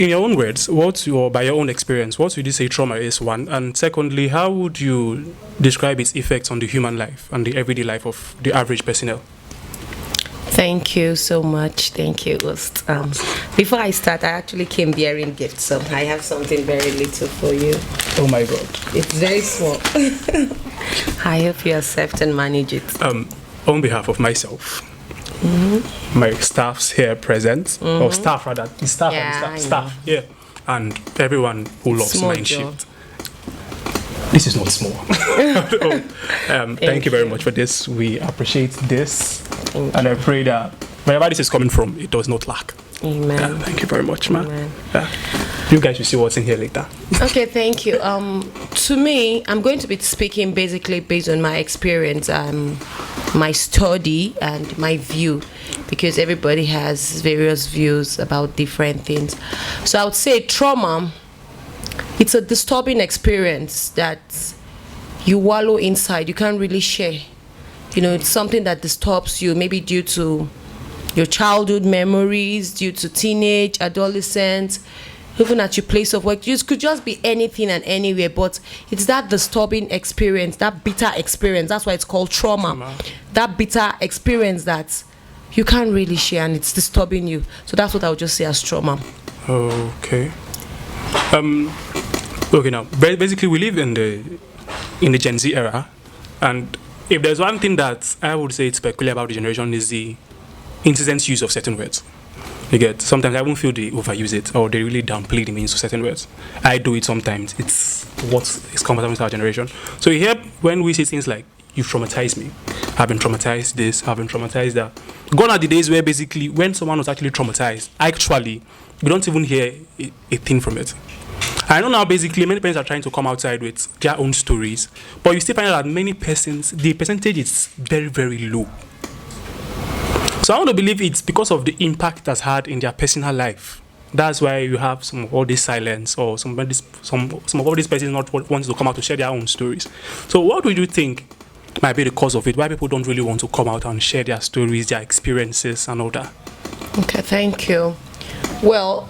in your own words, or by your own experience, what would you say trauma is, one? And secondly, how would you describe its effects on the human life and the everyday life of the average personnel? Thank you so much. Thank you, host. Before I start, I actually came bearing gifts, so I have something very little for you. Oh my God. It's very small. I hope you accept and manage it. On behalf of myself, my staffs here present, or staff rather, the staff and the staff, yeah, and everyone who loves Mindshift. This is not small. Thank you very much for this. We appreciate this, and I pray that wherever this is coming from, it does not lack. Amen. Thank you very much, man. You guys will see what's in here later. Okay, thank you. To me, I'm going to be speaking basically based on my experience, my study, and my view, because everybody has various views about different things. So I would say trauma, it's a disturbing experience that you wallow inside. You can't really share. You know, it's something that disturbs you, maybe due to your childhood memories, due to teenage, adolescence, even at your place of work. It could just be anything and anywhere, but it's that disturbing experience, that bitter experience. That's why it's called trauma. That bitter experience that you can't really share, and it's disturbing you. So that's what I would just say as trauma. Okay. Okay, now basically we live in the Gen Z era, and if there's one thing that I would say it's peculiar about the generation is the incessant use of certain words. You get, sometimes I won't feel they overuse it or they really downplay the meanings of certain words. I do it sometimes. It's what is common with our generation. So here, when we say things like, "You've traumatized me," "I've been traumatized this," "I've been traumatized that." Gone are the days where basically when someone was actually traumatized, actually, you don't even hear a thing from it. I know now basically many parents are trying to come outside with their own stories, but you still find out that many persons, the percentage is very, very low. So I want to believe it's because of the impact it has had in their personal life. That's why you have some of all this silence, or some of all these persons not wanting to come out to share their own stories. So what would you think might be the cause of it? Why people don't really want to come out and share their stories, their experiences, and all that? Okay, thank you. Well,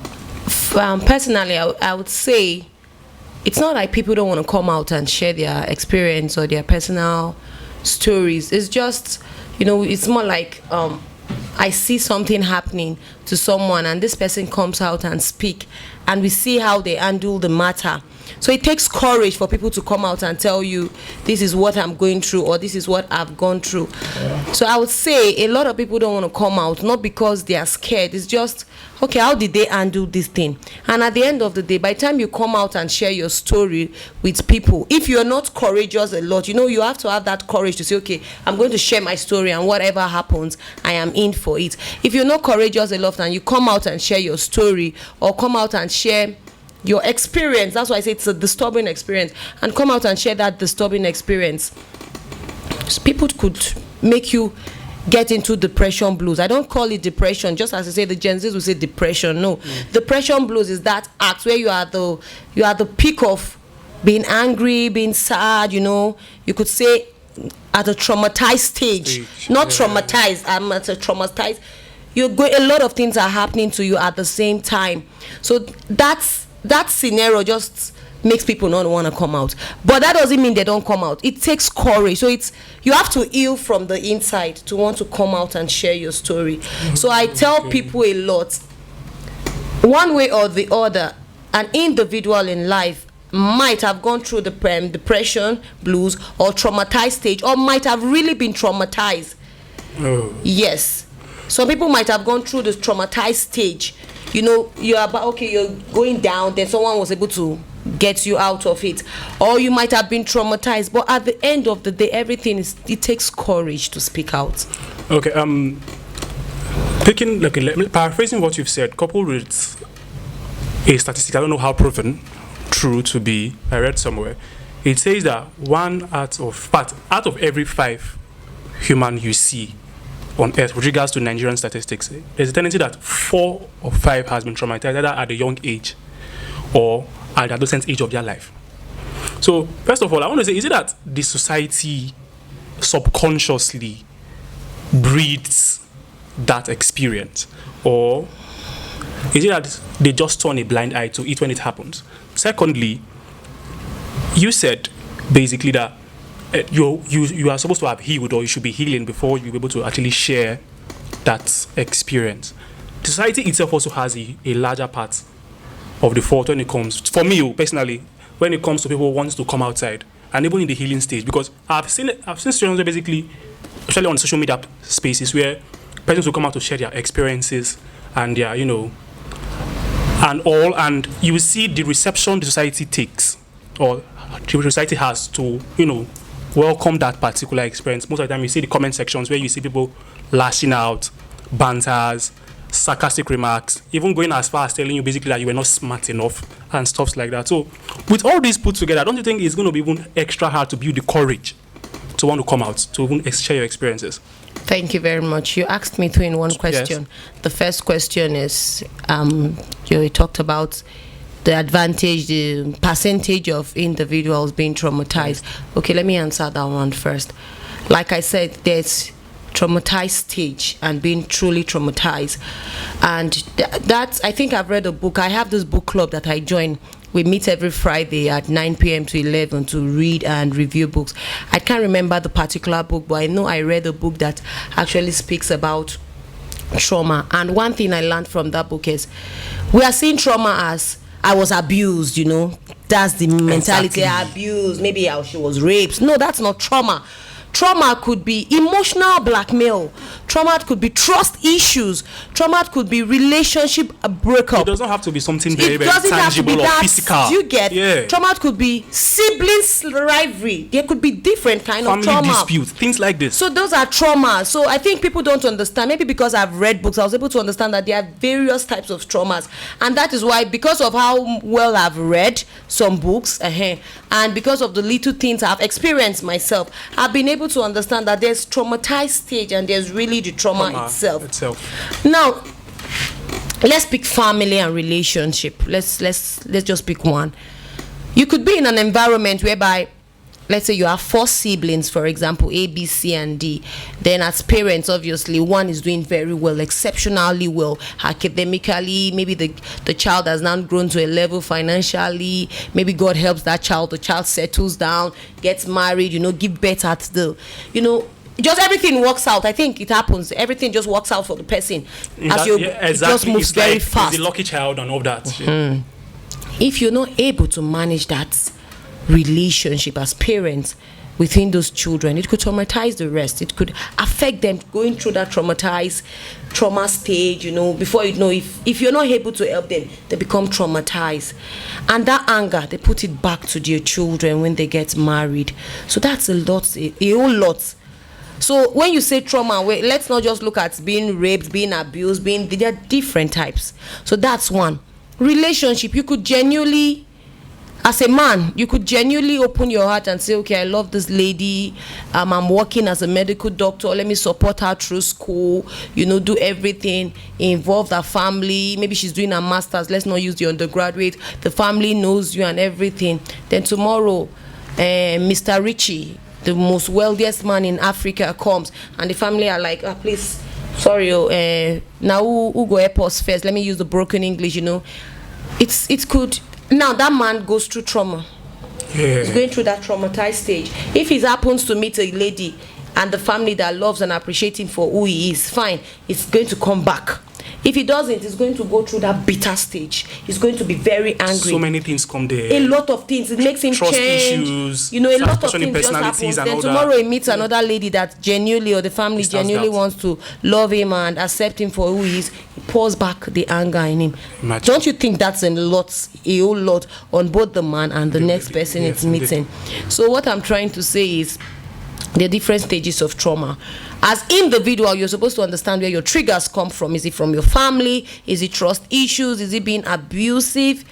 personally, I would say it's not like people don't want to come out and share their experience or their personal stories. It's just, it's more like I see something happening to someone and this person comes out and speak, and we see how they handle the matter. So it takes courage for people to come out and tell you, this is what I'm going through, or this is what I've gone through. So I would say a lot of people don't want to come out, not because they are scared. It's just, okay, how did they handle this thing? And at the end of the day, by the time you come out and share your story with people, if you're not courageous a lot, you have to have that courage to say, okay, I'm going to share my story, and whatever happens, I am in for it. If you're not courageous a lot and you come out and share your story, or come out and share your experience, that's why I say it's a disturbing experience, and come out and share that disturbing experience, people could make you get into depression blues. I don't call it depression, just as I say the Gen Zs will say depression. No, depression blues is that act where you are the peak of being angry, being sad. You could say at a traumatized stage. Not traumatized. I'm at a traumatized. A lot of things are happening to you at the same time. So that scenario just makes people not want to come out, but that doesn't mean they don't come out. It takes courage. So you have to heal from the inside to want to come out and share your story. So I tell people a lot, one way or the other, an individual in life might have gone through the depression blues or traumatized stage, or might have really been traumatized. Yes, some people might have gone through the traumatized stage. You're going down, then someone was able to get you out of it, or you might have been traumatized, but at the end of the day, it takes courage to speak out. Okay, paraphrasing what you've said, coupled with a statistic, I don't know how proven true to be, I read somewhere, it says that out of every 5 human you see on earth, with regards to Nigerian statistics, there's a tendency that 4 or 5 has been traumatized either at a young age or at the adolescent age of their life. So first of all, I want to say, is it that the society subconsciously breeds that experience, or Is it that they just turn a blind eye to it when it happens? Secondly, you said basically that you are supposed to have healed, or you should be healing before you're able to actually share that experience. The society itself also has a larger part of the fault when it comes, for me personally, when it comes to people who want to come outside and even in the healing stage, because I've seen situations where basically, especially on social media spaces, where persons will come out to share their experiences and their, and all, and you will see the reception the society takes, or the society has to, welcome that particular experience. Most of the time, you see the comment sections where you see people lashing out, banters, sarcastic remarks, even going as far as telling you basically that you were not smart enough and stuff like that. So, with all this put together, don't you think it's going to be even extra hard to build the courage to want to come out, to even share your experiences? Thank you very much. You asked me two in one question. Yes. The first question is, you talked about the advantage, the percentage of individuals being traumatized. Okay, let me answer that one first. Like I said, there's traumatized stage and being truly traumatized, and that's, I think I've read a book. I have this book club that I join. We meet every Friday at 9 p.m. to 11 to read and review books. I can't remember the particular book, but I know I read a book that actually speaks about trauma. And one thing I learned from that book is we are seeing trauma as I was abused, that's the mentality. Exactly. Abused, maybe she was raped. No, that's not trauma. Trauma could be emotional blackmail. Trauma could be trust issues. Trauma could be relationship breakup. It doesn't have to be something very, very tangible or physical. Do you get? Yeah. Trauma could be siblings rivalry. There could be different kind of trauma. Family disputes, things like this. So those are traumas. So I think people don't understand. Maybe because I've read books, I was able to understand that there are various types of traumas, and that is why, because of how well I've read some books, and because of the little things I've experienced myself, I've been able to understand that there's traumatized stage and there's really the trauma itself. Now, let's pick family and relationship. Let's just pick one. You could be in an environment whereby, let's say you have 4 siblings, for example, A, B, C, and D. Then as parents, obviously, one is doing very well, exceptionally well, academically. Maybe the child has now grown to a level financially. Maybe God helps that child. The child settles down, gets married, give birth at just everything works out. I think it happens. Everything just works out for the person. Exactly. It just moves very fast. It's the lucky child and all that. Mm-hmm. If you're not able to manage that relationship as parents within those children, it could traumatize the rest. It could affect them going through that trauma stage, before you know, if you're not able to help them, they become traumatized, and that anger, they put it back to their children when they get married. So that's a whole lot. So when you say trauma, let's not just look at being raped, being abused, there are different types. So that's one. Relationship, you could genuinely, as a man, you could genuinely open your heart and say, okay, I love this lady, I'm working as a medical doctor, let me support her through school, do everything, involve her family, maybe she's doing her master's, let's not use the undergraduate, the family knows you and everything. Then tomorrow, Mr. Richie, the most wealthiest man in Africa, comes, and the family are like, please, sorry, now who go help us first? Let me use the broken English, it could. Now that man goes through trauma. Yeah. He's going through that traumatized stage. If he happens to meet a lady and the family that loves and appreciates him for who he is, fine, it's going to come back. If he doesn't, he's going to go through that bitter stage. He's going to be very angry. So many things come there. A lot of things. It makes him trust change. Issues, a lot of things just happen. Then tomorrow he meets another lady that genuinely, or the family genuinely wants to love him and accept him for who he is. He pours back the anger in him. Imagine. Don't you think that's a whole lot on both the man and the next person it's meeting? So what I'm trying to say is, the different stages of trauma. As individual, you're supposed to understand where your triggers come from. Is it from your family? Is it trust issues? Is it being abusive?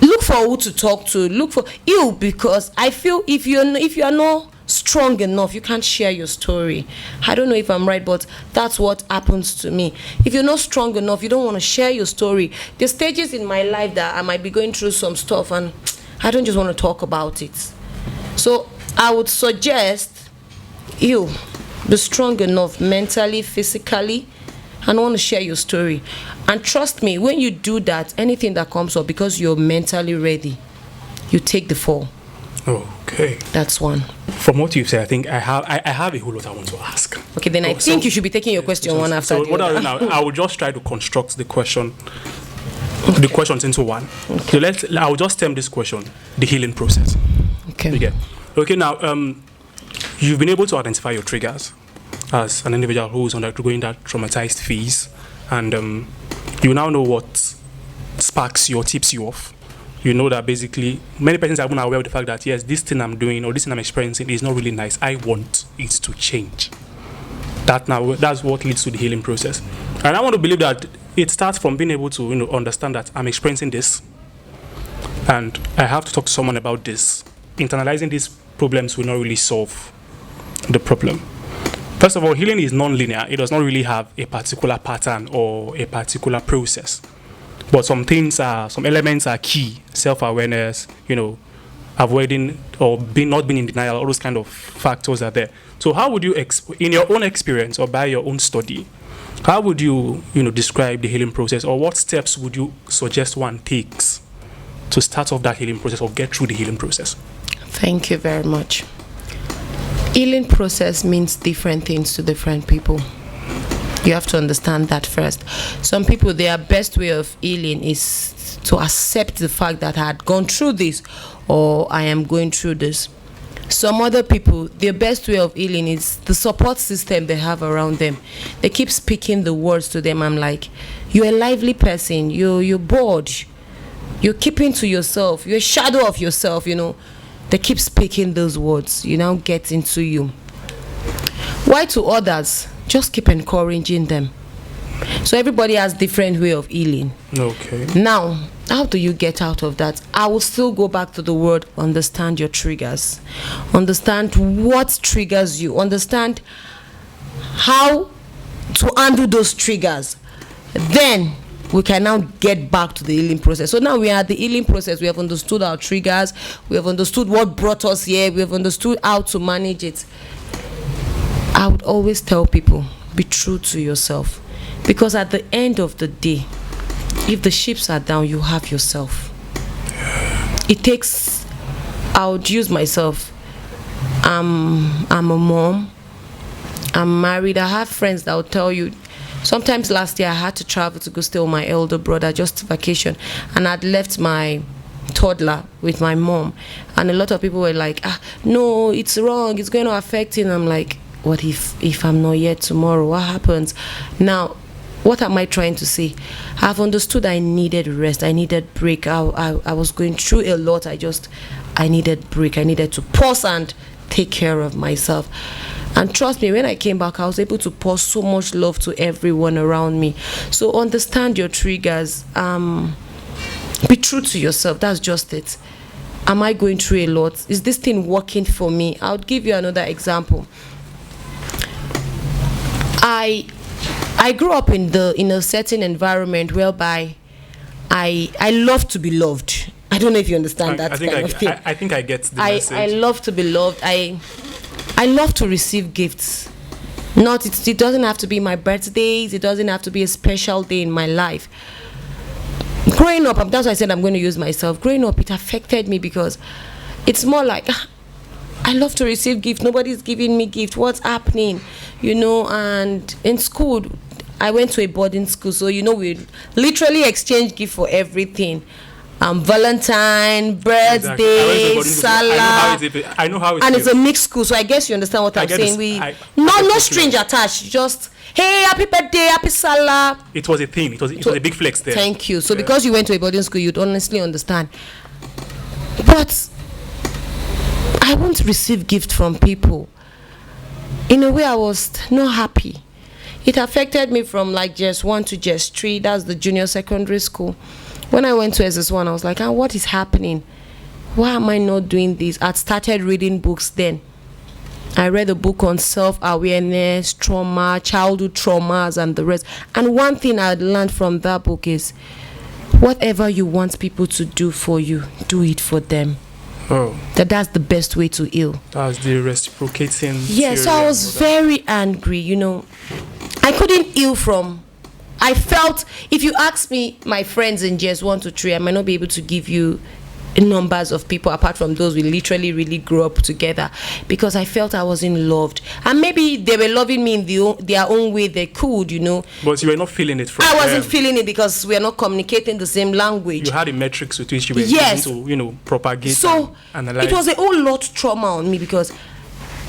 Look for who to talk to. Look for you, because I feel if you are not strong enough, you can't share your story. I don't know if I'm right, but that's what happens to me. If you're not strong enough, you don't want to share your story. There's stages in my life that I might be going through some stuff and I don't just want to talk about it. So I would suggest you be strong enough mentally, physically, and want to share your story. And trust me, when you do that, anything that comes up, because you're mentally ready, you take the fall. Okay. That's one. From what you've said, I think I have a whole lot I want to ask. Okay, then I think you should be taking your question one after the other. So what I'll do now, I will just try to construct the questions into one. Okay. So I will just term this question the healing process. Okay. Okay, now you've been able to identify your triggers as an individual who's undergoing that traumatized phase, and you now know what sparks you or tips you off. You know that basically many persons are even aware of the fact that yes, this thing I'm doing or this thing I'm experiencing is not really nice. I want it to change. That's what leads to the healing process. And I want to believe that it starts from being able to understand that I'm experiencing this, and I have to talk to someone about this. Internalizing these problems will not really solve the problem. First of all, healing is non-linear. It does not really have a particular pattern or a particular process. But some elements are key. Self-awareness, avoiding or not being in denial, all those kind of factors are there. So how would you, in your own experience or by your own study, how would you, describe the healing process, or what steps would you suggest one takes to start off that healing process or get through the healing process? Thank you very much. Healing process means different things to different people. You have to understand that first. Some people, their best way of healing is to accept the fact that I had gone through this or I am going through this. Some other people, their best way of healing is the support system they have around them. They keep speaking the words to them. I'm like, you're a lively person. You're bored. You're keeping to yourself. You're a shadow of yourself, They keep speaking those words. You now get into you. Why to others? Just keep encouraging them. So everybody has different way of healing. Okay. Now, how do you get out of that? I will still go back to the word understand your triggers. Understand what triggers you. Understand how to handle those triggers. Then we can now get back to the healing process. So now we are at the healing process. We have understood our triggers. We have understood what brought us here. We have understood how to manage it. I would always tell people, be true to yourself. Because at the end of the day, if the ships are down, you have yourself. It takes, I would use myself. I'm a mom. I'm married. I have friends that will tell you, sometimes last year I had to travel to go stay with my elder brother, just vacation. And I'd left my toddler with my mom. And a lot of people were like, no, it's wrong. It's going to affect him. I'm like, what if I'm not here tomorrow? What happens? Now, what am I trying to say? I've understood I needed rest. I needed break. I was going through a lot. I needed break. I needed to pause and take care of myself. And trust me, when I came back, I was able to pour so much love to everyone around me. So understand your triggers. Be true to yourself. That's just it. Am I going through a lot? Is this thing working for me? I'll give you another example. I grew up in a certain environment whereby I love to be loved. I don't know if you understand that kind of thing. I think I get the message. I love to be loved. I love to receive gifts. It doesn't have to be my birthdays. It doesn't have to be a special day in my life. Growing up, that's why I said I'm going to use myself. Growing up, it affected me because it's more like, I love to receive gifts. Nobody's giving me gifts. What's happening? And in school, I went to a boarding school. So, we literally exchange gifts for everything. Valentine, birthday, Salah. I know how it is. And it's a mixed school. So I guess you understand what I'm saying. No string attached. Just, hey, happy birthday, happy Salah. It was a thing. It was a big flex there. Thank you. So because you went to a boarding school, you'd honestly understand. But I won't receive gift from people. In a way, I was not happy. It affected me from like JS1 to JS3. That's the junior secondary school. When I went to SS1, I was like, what is happening? Why am I not doing this? I'd started reading books then. I read a book on self-awareness, trauma, childhood traumas, and the rest. And one thing I learned from that book is, whatever you want people to do for you, do it for them. Oh. That's the best way to heal. That's the reciprocating. Yeah, so I was very angry, I couldn't heal from I felt, if you ask me, my friends in GS 1 to 3, I might not be able to give you numbers of people apart from those we literally really grew up together, because I felt I wasn't loved, and maybe they were loving me in their own way they could, But you were not feeling it from I wasn't feeling it because we are not communicating the same language. You had a metrics with which you were yes. able to, propagate. So and analyze. It was a whole lot trauma on me, because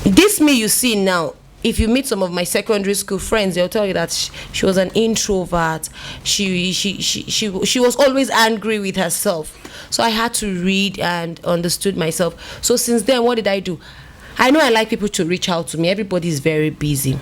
this me you see now, if you meet some of my secondary school friends, they'll tell you that she was an introvert. She was always angry with herself. So I had to read and understood myself. So since then, what did I do? I know I like people to reach out to me. Everybody's very busy.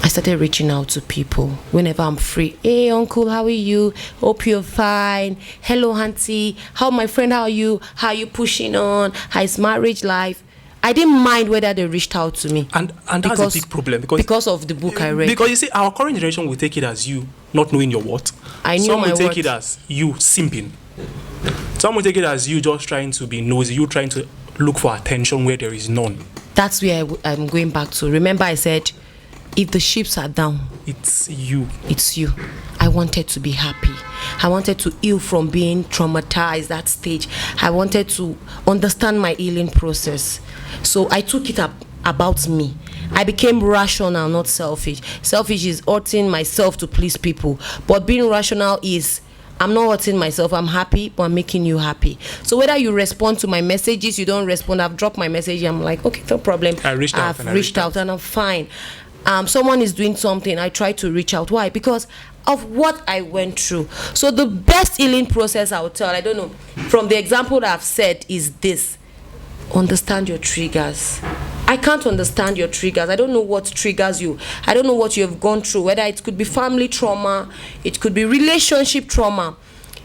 I started reaching out to people whenever I'm free. Hey, uncle, how are you? Hope you're fine. Hello, auntie. How my friend? How are you? How are you pushing on? How's marriage life? I didn't mind whether they reached out to me. And that's a big problem, because of the book I read. Because you see, our current generation will take it as you not knowing your what. I knew Some my will take worth. it as you simping. Some will take it as you just trying to be nosy, you trying to look for attention where there is none. That's where I'm going back to. Remember I said, if the ships are down, it's you. It's you. I wanted to be happy. I wanted to heal from being traumatized, that stage. I wanted to understand my healing process. So I took it up about me. I became rational, not selfish. Selfish is hurting myself to please people. But being rational is, I'm not hurting myself, I'm happy, but I'm making you happy. So whether you respond to my messages, you don't respond, I've dropped my message, I'm like, okay, no problem. I've reached out and I'm fine. Someone is doing something, I try to reach out. Why? Because of what I went through. So the best healing process I would tell, I don't know, from the example that I've said is this: understand your triggers. I can't understand your triggers. I don't know what triggers you. I don't know what you have gone through, whether it could be family trauma, it could be relationship trauma,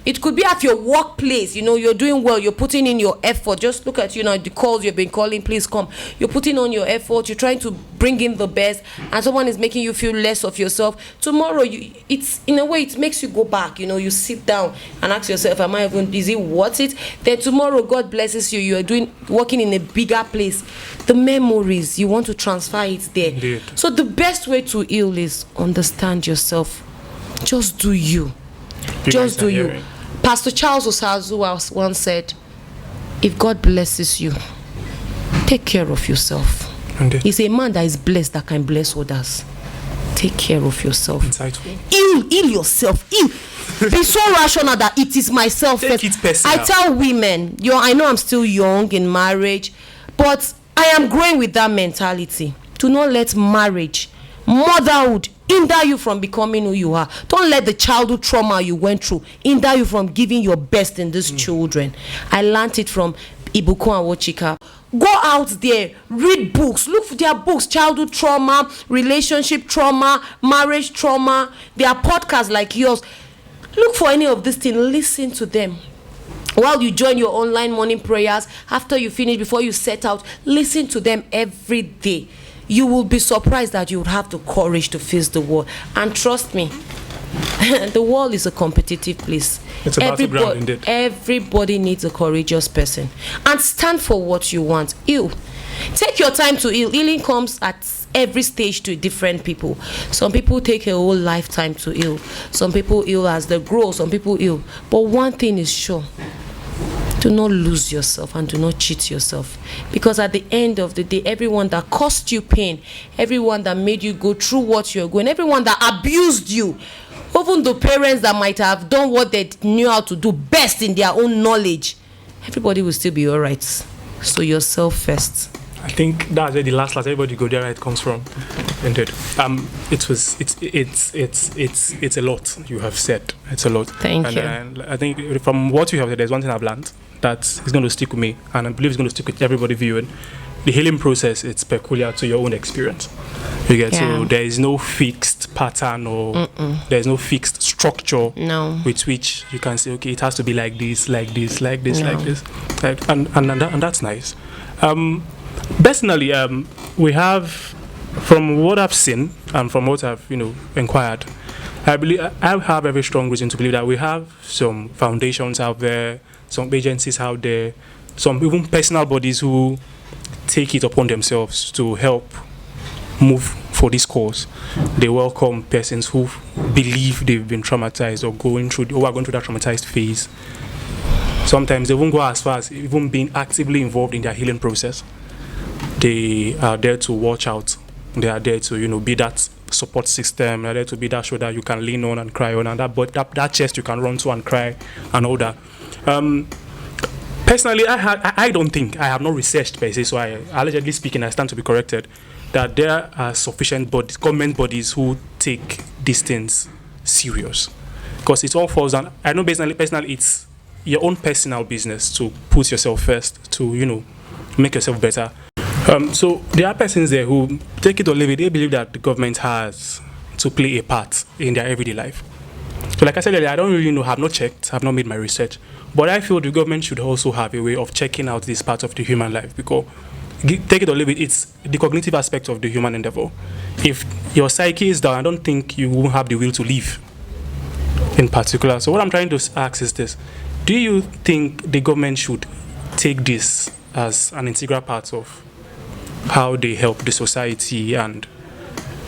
it could be at your workplace. You're doing well, you're putting in your effort. Just look at, the calls you've been calling, please come. You're putting on your effort, you're trying to bring in the best, and someone is making you feel less of yourself. Tomorrow, it's in a way, it makes you go back. You sit down and ask yourself, am I even busy? What's it? Then tomorrow, God blesses you, you're working in a bigger place. The memories, you want to transfer it there. Indeed. So the best way to heal is understand yourself. Just do you. Just do you. Pastor Charles Osazu once said, if God blesses you, take care of yourself. Indeed. He's a man that is blessed that can bless others. Take care of yourself. Insightful. Heal yourself. Be so rational that it is myself. Take it personal. I tell women, I know I'm still young in marriage, but I am growing with that mentality. Do not let marriage, motherhood, hinder you from becoming who you are. Don't let the childhood trauma you went through hinder you from giving your best in these children. I learned it from Ibuku and Wochika. Go out there, read books, look for their books, childhood trauma, relationship trauma, marriage trauma. There are podcasts like yours. Look for any of these things, listen to them. While you join your online morning prayers, after you finish, before you set out, listen to them every day. You will be surprised that you would have the courage to face the world. And trust me, the world is a competitive place. It's a battleground indeed. Everybody needs a courageous person. And stand for what you want. Heal. Take your time to heal. Healing comes at every stage to different people. Some people take a whole lifetime to heal. Some people heal as they grow. Some people heal. But one thing is sure. Do not lose yourself and do not cheat yourself. Because at the end of the day, everyone that caused you pain, everyone that made you go through what you're going, everyone that abused you, even the parents that might have done what they knew how to do best in their own knowledge, everybody will still be all right. So yourself first. I think that's where the last everybody go there it comes from. Indeed. It's a lot you have said. It's a lot. Thank you. And I think from what you have said, there's one thing I've learned that is going to stick with me, and I believe it's going to stick with everybody viewing. The healing process, it's peculiar to your own experience. You get so there is no fixed pattern or there's no fixed structure with which you can say, okay, it has to be like this, like this, like this, like this, and that's nice. Personally, we have, from what I've seen and from what I've inquired, I believe I have every strong reason to believe that we have some foundations out there, some agencies out there, some even personal bodies who take it upon themselves to help move for this cause. They welcome persons who believe they've been traumatized or are going through that traumatized phase. Sometimes they won't go as far as even being actively involved in their healing process. They are there to watch out. They are there to, be that support system. They're there to be that shoulder you can lean on and cry on, and that chest you can run to and cry and all that. Personally, I don't think, I have not researched per se, so allegedly speaking, I stand to be corrected, that there are sufficient government bodies who take these things serious. Because it all falls down, I know personally it's your own personal business to put yourself first, to, make yourself better. So there are persons there who, take it or leave it, they believe that the government has to play a part in their everyday life. So like I said earlier, I don't really know, have not checked, have not made my research, but I feel the government should also have a way of checking out this part of the human life, because take it or leave it, it's the cognitive aspect of the human endeavor. If your psyche is down, I don't think you won't have the will to live in particular. So what I'm trying to ask is this: do you think the government should take this as an integral part of how they help the society, and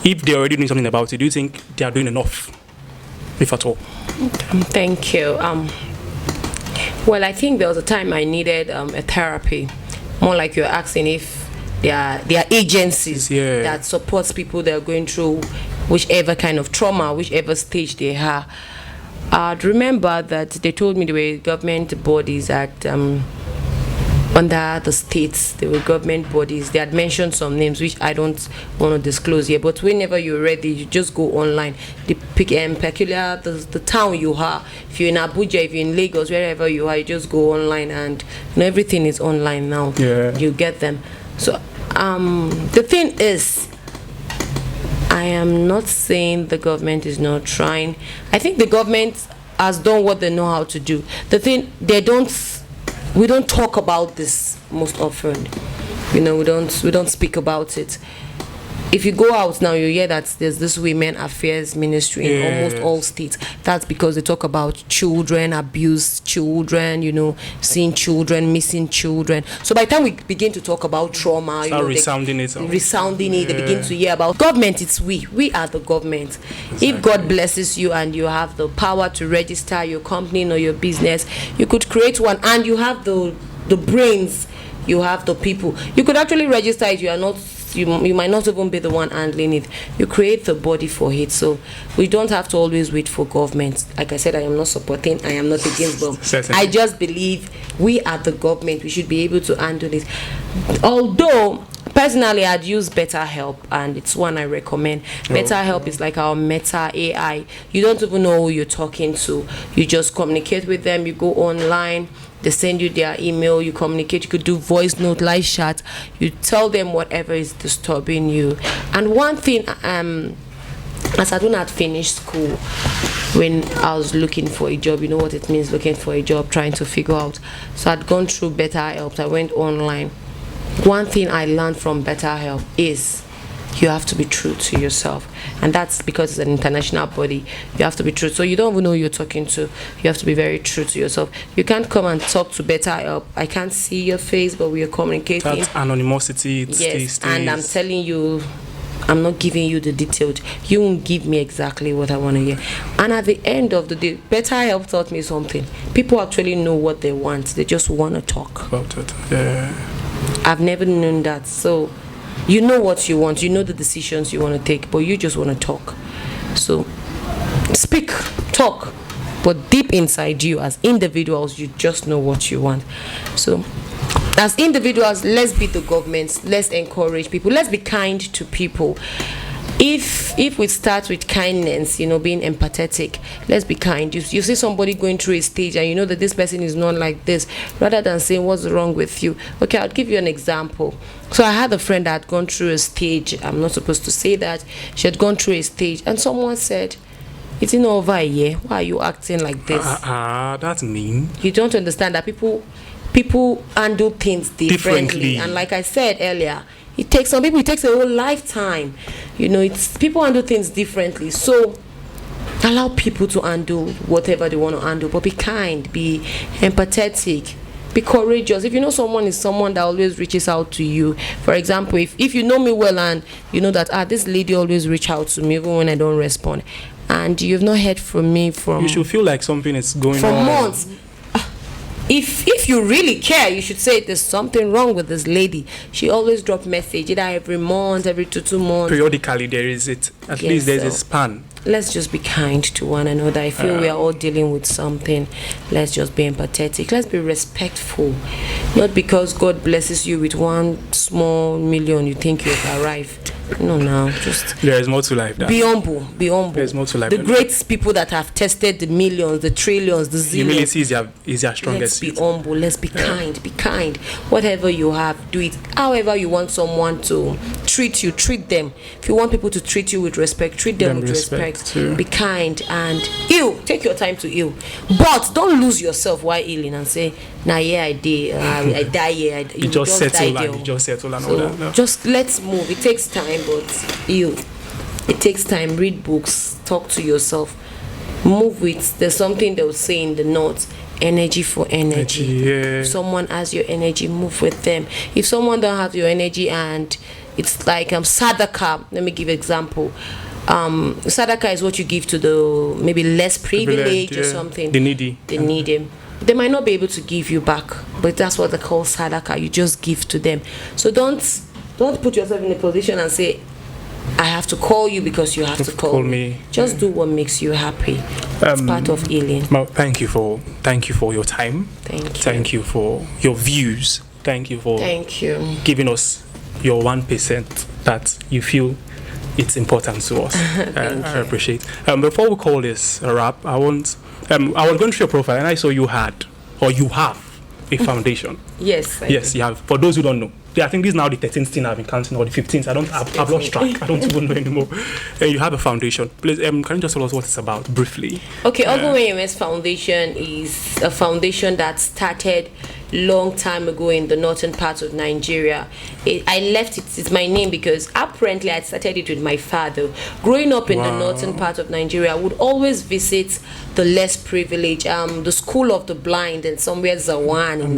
if they're already doing something about it, do you think they are doing enough, if at all? Thank you. Well, I think there was a time I needed a therapy, more like you're asking if there are agencies that supports people that are going through whichever kind of trauma, whichever stage they are. I'd remember that they told me there were government bodies at under the states. There were government bodies. They had mentioned some names which I don't want to disclose here, but whenever you're ready, you just go online. The peculiar the town you are, if you're in Abuja, if you're in Lagos, wherever you are, you just go online, and everything is online now. You get them. So the thing is, I am not saying the government is not trying. I think the government has done what they know how to do. The thing, we don't talk about this most often. We don't speak about it. If you go out now, you hear that there's this women affairs ministry in almost all states. That's because they talk about children, abused children, seeing children, missing children. So by the time we begin to talk about trauma, resounding it, they begin to hear about government. It's we are the government. Exactly. If God blesses you and you have the power to register your company or your business, you could create one, and you have the brains, you have the people. You could actually register it. You might not even be the one handling it. You create the body for it. So we don't have to always wait for government. Like I said, I am not supporting, I am not against them. I just believe we are the government. We should be able to handle it. Although personally, I'd use BetterHelp, and it's one I recommend. BetterHelp is like our Meta AI. You don't even know who you're talking to. You just communicate with them. You go online. They send you their email, you communicate, you could do voice note, live chat, you tell them whatever is disturbing you. And one thing, as I not finished school, when I was looking for a job, you know what it means, looking for a job, trying to figure out. So I'd gone through BetterHelp, I went online. One thing I learned from BetterHelp is you have to be true to yourself, and that's because it's an international body. You have to be true, so you don't even know who you're talking to. You have to be very true to yourself. You can't come and talk to BetterHelp. I can't see your face, but we are communicating. That's anonymity. Yes, and I'm telling you, I'm not giving you the details. You won't give me exactly what I want to hear. And at the end of the day, BetterHelp taught me something. People actually know what they want. They just want to talk about it. Yeah. I've never known that. So you know what you want, you know the decisions you want to take, but you just want to talk. So speak, talk, but deep inside you as individuals, you just know what you want. So as individuals, let's be the governments, let's encourage people, let's be kind to people. If we start with kindness, being empathetic, let's be kind. You see somebody going through a stage and you know that this person is not like this, rather than saying what's wrong with you. Okay, I'll give you an example. So I had a friend that had gone through a stage. I'm not supposed to say that. She had gone through a stage and someone said, "It's not over a year. Why are you acting like this?" That's mean. You don't understand that people handle things differently. And like I said earlier, it takes some people, it takes a whole lifetime. It's people handle things differently. So allow people to handle whatever they want to handle, but be kind, be empathetic, Be courageous. If you know someone is someone that always reaches out to you, for example, if you know me well and you know that this lady always reach out to me even when I don't respond, and you've not heard from me you should feel like something is going on for months. If you really care, you should say there's something wrong with this lady. She always drop message either every month, every two months. Periodically, there is it. At least there's a span. Let's just be kind to one another. I feel we are all dealing with something. Let's just be empathetic. Let's be respectful. Not because God blesses you with 1 small million, you think you've arrived. No, just there is more to life. Be humble. Be humble. There's more to life. The great people that have tested the millions, the trillions, the zillions. Humility is their strongest. Let's be humble. Let's be kind. Be kind. Whatever you have, do it. However you want someone to treat you, treat them. If you want people to treat you with respect, treat them with respect. Too. Be kind and heal. Take your time to heal, but don't lose yourself while healing and say, "Nah, yeah, I did. I die here." You just settle and you just settle and all that. No. Just let's move. It takes time, but heal. It takes time. Read books. Talk to yourself. Move with. There's something they'll say in the notes. Energy for energy. Yeah. If someone has your energy, move with them. If someone don't have your energy and it's like sadaka. Let me give an example. Sadaka is what you give to the maybe less privileged or something. The needy. They need him. They might not be able to give you back, but that's what they call sadaka. You just give to them. So don't put yourself in a position and say, I have to call you because you have to call me. Just do what makes you happy. It's part of healing. Thank you for your time. Thank you for your views. Thank you for giving us your 1% that you feel it's important to us. I appreciate. Before we call this a wrap, I was going through your profile and I saw you have a foundation. Yes, you have. For those who don't know, I think this is now the 13th thing I've been counting, or the 15th. I've lost track. I don't even know anymore. You have a foundation. Please, can you just tell us what it's about briefly? Okay, Oghomwenyenwen's foundation is a foundation that started long time ago in the northern part of Nigeria. I left it. It's my name because apparently I started it with my father. Growing up in the northern part of Nigeria, I would always visit the less privileged, the school of the blind, and somewhere Zawan and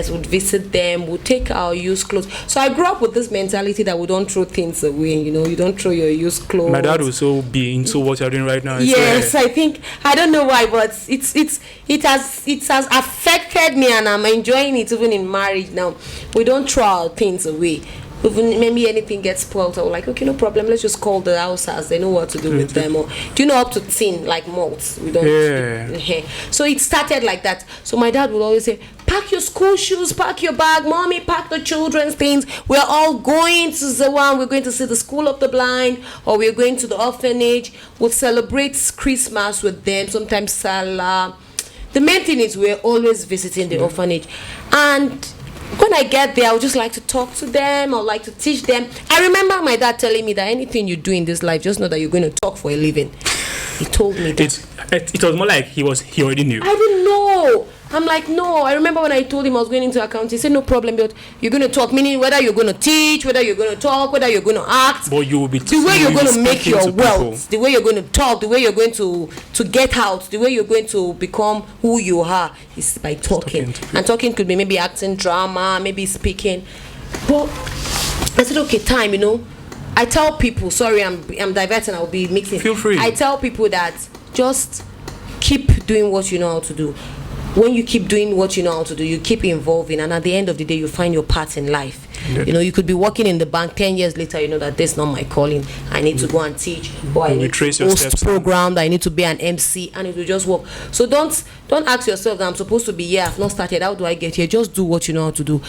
would visit them. Would take our used clothes. So I grew up with this mentality that we don't throw things away. You don't throw your used clothes. My dad will so be into what you're doing right now. Yes, I think I don't know why, but it has affected me, and I'm enjoying it even in marriage now. We don't throw our things away. Even maybe anything gets spoiled, I'm like, okay, no problem, let's just call the houses, they know what to do with them. Or do you know up to tin, like malts? We don't So it started like that. So my dad would always say, pack your school shoes, pack your bag, mommy, pack the children's things. We're all going to Zawan, we're going to see the school of the blind, or we're going to the orphanage. We'll celebrate Christmas with them, sometimes Salah. The main thing is we're always visiting the orphanage. And when I get there, I would just like to talk to them. I would like to teach them. I remember my dad telling me that anything you do in this life, just know that you're going to talk for a living. He told me that. It was more like he already knew. I didn't know. I'm like, no. I remember when I told him I was going into accounting, he said, no problem, but you're going to talk, meaning whether you're going to teach, whether you're going to talk, whether you're going to act. But you will be the way you're going to make your wealth, the way you're going to talk, the way you're going to get out, the way you're going to become who you are is by talking. And talking could be maybe acting, drama, maybe speaking. But I said, okay, time, I tell people, sorry, I'm diverting, I'll be mixing. Feel free. I tell people that just keep doing what you know how to do. When you keep doing what you know how to do, you keep evolving, and at the end of the day, you find your path in life. Yeah. You could be working in the bank 10 years later, that this is not my calling. I need to go and teach, or I need to host program, I need to be an MC, and it will just work. So don't ask yourself that I'm supposed to be here, I've not started, how do I get here? Just do what you know how to do.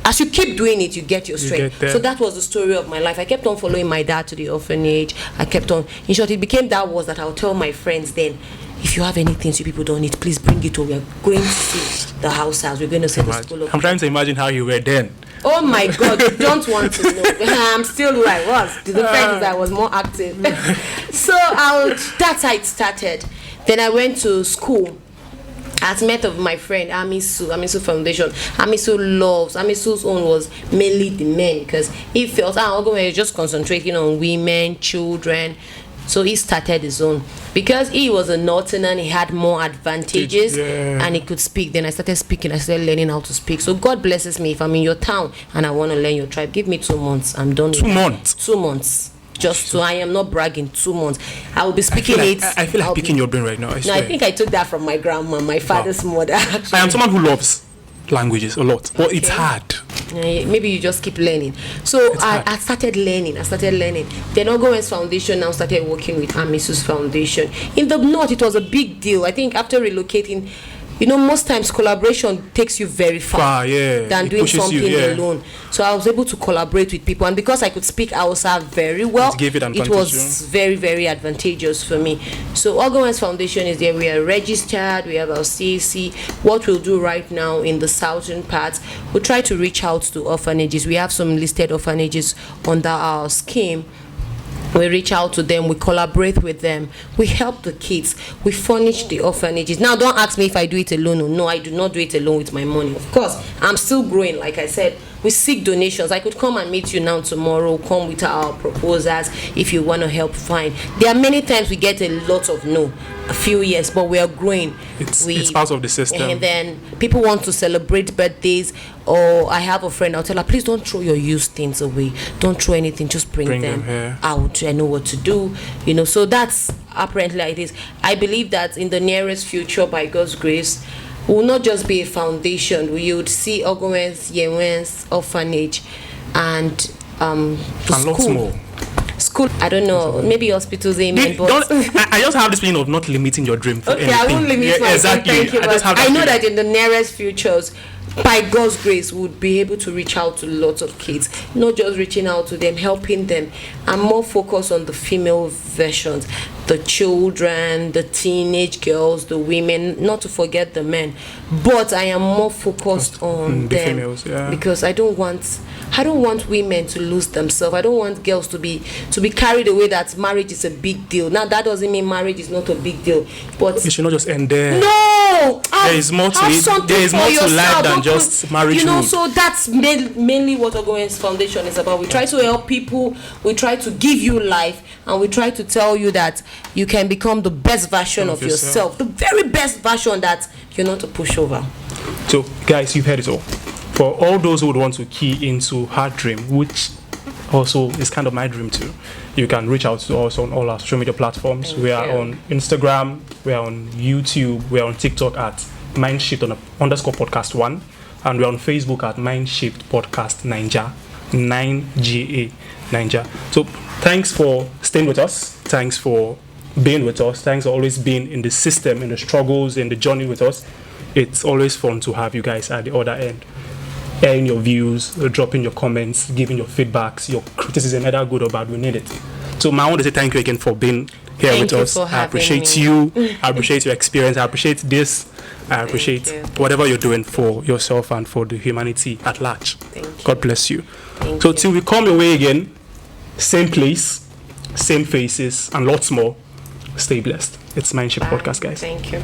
As you keep doing it, you get your strength. So that was the story of my life. I kept on following my dad to the orphanage. I kept on, in short, it became that was that I'll tell my friends then, if you have anything you people don't need, please bring it over. We're going to see the house. We're going to see the school of. I'm trying to imagine how you were then. Oh my God, you don't want to know. I'm still who I was. The fact is I was more active. So that's how it started. Then I went to school. I met of my friend Amisu Foundation. Amisu's own was mainly the men, because he felt, just concentrating on women, children. So he started his own. Because he was a northerner, he had more advantages, and he could speak. Then I started speaking. I started learning how to speak. So God blesses me. If I'm in your town and I want to learn your tribe, give me 2 months. I'm done. 2 months. 2 months. Just so I am not bragging. 2 months. I will be speaking I feel like picking your brain right now. I think I took that from my grandma, my father's mother. Actually. I am someone who loves languages a lot, but it's hard. Maybe you just keep learning. So I started learning. Then Oghomwenyenwen Foundation now started working with Amisus Foundation. In the north, it was a big deal. I think after relocating, most times collaboration takes you very far than doing something alone. So I was able to collaborate with people, and because I could speak Hausa very well, it was very, very advantageous for me. So Oghomwenyenwen Foundation is there. We are registered. We have our CAC. What we'll do right now in the southern parts, we'll try to reach out to orphanages. We have some listed orphanages under our scheme. We reach out to them, we collaborate with them, we help the kids, we furnish the orphanages. Now, don't ask me if I do it alone. No, I do not do it alone with my money. Of course, I'm still growing. Like I said, we seek donations. I could come and meet you now tomorrow, come with our proposals if you want to help, fine. There are many times we get a lot of no, a few years, but we are growing. It's part of the system. And then people want to celebrate birthdays, or I have a friend, I'll tell her, please don't throw your used things away. Don't throw anything, just bring them here. out. I know what to do. So that's apparently like it is. I believe that in the nearest future, by God's grace, will not just be a foundation. We would see Oghomwenyenwen's orphanage and lots more. School, I don't know, maybe hospitals, amen. But I just have this feeling of not limiting your dream for anything. I won't limit my exactly. dream. Thank you. I know that in the nearest futures, by God's grace, we would be able to reach out to lots of kids, not just reaching out to them, helping them. I'm more focused on the female versions, the children, the teenage girls, the women, not to forget the men. But I am more focused on the them females, because I don't want women to lose themselves. I don't want girls to be carried away that marriage is a big deal. Now that doesn't mean marriage is not a big deal, but it should not just end there. No, there is more to it. There is more to life than just marriage. So that's mainly what Oghomwenyenwen's Foundation is about. We try to help people. We try to give you life, and we try to tell you that you can become the best version of yourself, the very best version that you're not a pushover. So, guys, you've heard it all. For all those who would want to key into her dream, which also is kind of my dream too, you can reach out to us on all our social media platforms. We are on Instagram, we are on YouTube, we are on TikTok at Mindshift _podcast 1, and we're on Facebook at Mindshift Podcast Ninja, 9GA Ninja. So thanks for staying with us. Thanks for being with us. Thanks for always being in the system, in the struggles, in the journey with us. It's always fun to have you guys at the other end, airing your views, dropping your comments, giving your feedbacks, your criticism, either good or bad. We need it. So I want to say thank you again for being here with us. I appreciate you. I appreciate your experience. I appreciate this. I appreciate whatever you're doing for yourself and for the humanity at large. God bless you. So till we come away again, same place, same faces, and lots more. Stay blessed. It's Mindshift Podcast, guys. Thank you.